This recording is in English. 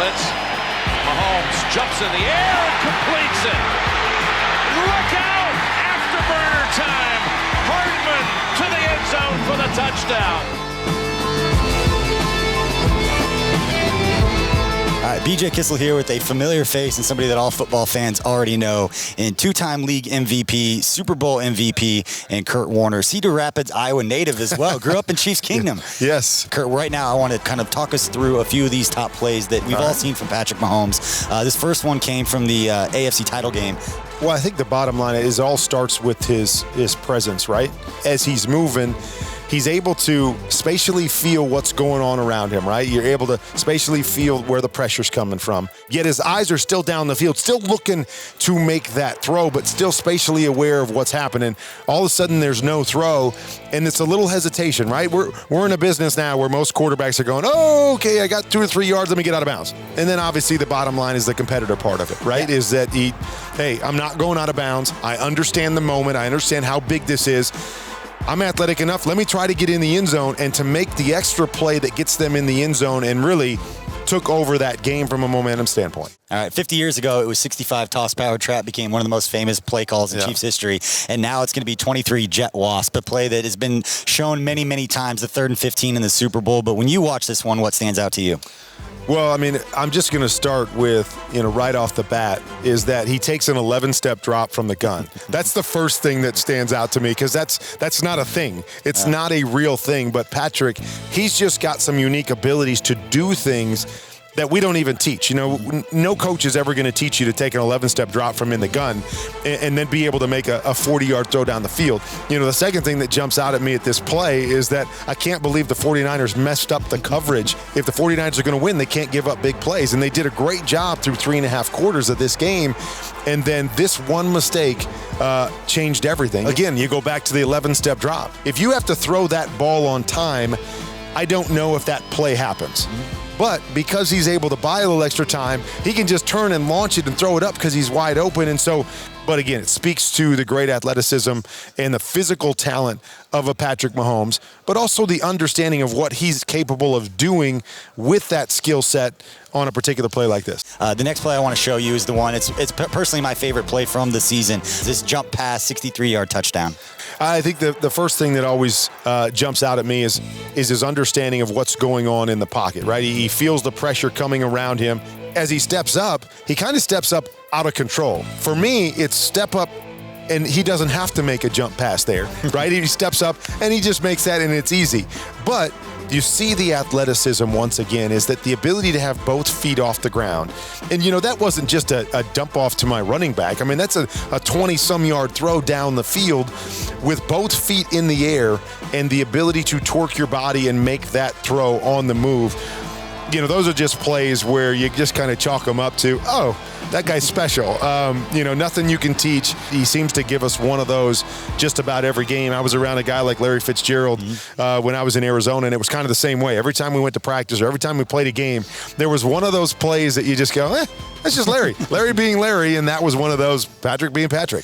blitz. Mahomes jumps in the air and completes it. Look out! Afterburner time. Hardman to the end zone for the touchdown. All right, BJ Kissel here with a familiar face and somebody that all football fans already know. And two-time league MVP, Super Bowl MVP, and Kurt Warner. Cedar Rapids, Iowa native as well. Grew up in Chiefs Kingdom. Yes. Kurt, right now I want to kind of talk us through a few of these top plays that we've all seen from Patrick Mahomes. This first one came from the AFC title game. Well, I think the bottom line is it all starts with his presence, right? As he's moving, he's able to spatially feel what's going on around him, right? You're able to spatially feel where the pressure's coming from. Yet his eyes are still down the field, still looking to make that throw, but still spatially aware of what's happening. All of a sudden, there's no throw, and it's a little hesitation, right? We're in a business now where most quarterbacks are going, oh, okay, I got 2 or 3 yards, let me get out of bounds. And then obviously the bottom line is the competitor part of it, right? Yeah. Is that hey, I'm not going out of bounds. I understand the moment. I understand how big this is. I'm athletic enough. Let me try to get in the end zone and to make the extra play that gets them in the end zone and really took over that game from a momentum standpoint. All right, 50 years ago, it was 65 toss power trap, became one of the most famous play calls in Chiefs history. And now it's going to be 23 jet wasp, a play that has been shown many, many times, the 3rd and 15 in the Super Bowl. But when you watch this one, what stands out to you? Well, I mean, I'm just going to start with, right off the bat, is that he takes an 11-step drop from the gun. That's the first thing that stands out to me because that's not a thing. It's not a real thing. But Patrick, he's just got some unique abilities to do things that we don't even teach. No coach is ever going to teach you to take an 11-step drop from in the gun and then be able to make a 40-yard throw down the field. The second thing that jumps out at me at this play is that I can't believe the 49ers messed up the coverage. If the 49ers are going to win, they can't give up big plays. And they did a great job through 3.5 quarters of this game. And then this one mistake changed everything. Again, you go back to the 11-step drop. If you have to throw that ball on time, I don't know if that play happens. But because he's able to buy a little extra time, he can just turn and launch it and throw it up because he's wide open. And so, but again, it speaks to the great athleticism and the physical talent of a Patrick Mahomes, but also the understanding of what he's capable of doing with that skill set on a particular play like this. The next play I want to show you is the one, it's personally my favorite play from the season. This jump pass, 63-yard touchdown. I think the first thing that always jumps out at me is his understanding of what's going on in the pocket, right? He feels the pressure coming around him. As he steps up, he kind of steps up out of control. For me, it's step up, and he doesn't have to make a jump pass there, right? He steps up, and he just makes that, and it's easy. But you see the athleticism once again is that the ability to have both feet off the ground. And, that wasn't just a dump off to my running back. I mean, that's a 20-some yard throw down the field with both feet in the air and the ability to torque your body and make that throw on the move. Those are just plays where you just kind of chalk them up to, oh, that guy's special. Nothing you can teach. He seems to give us one of those just about every game. I was around a guy like Larry Fitzgerald when I was in Arizona, and it was kind of the same way. Every time we went to practice or every time we played a game, there was one of those plays that you just go, that's just Larry. Larry being Larry, and that was one of those, Patrick being Patrick.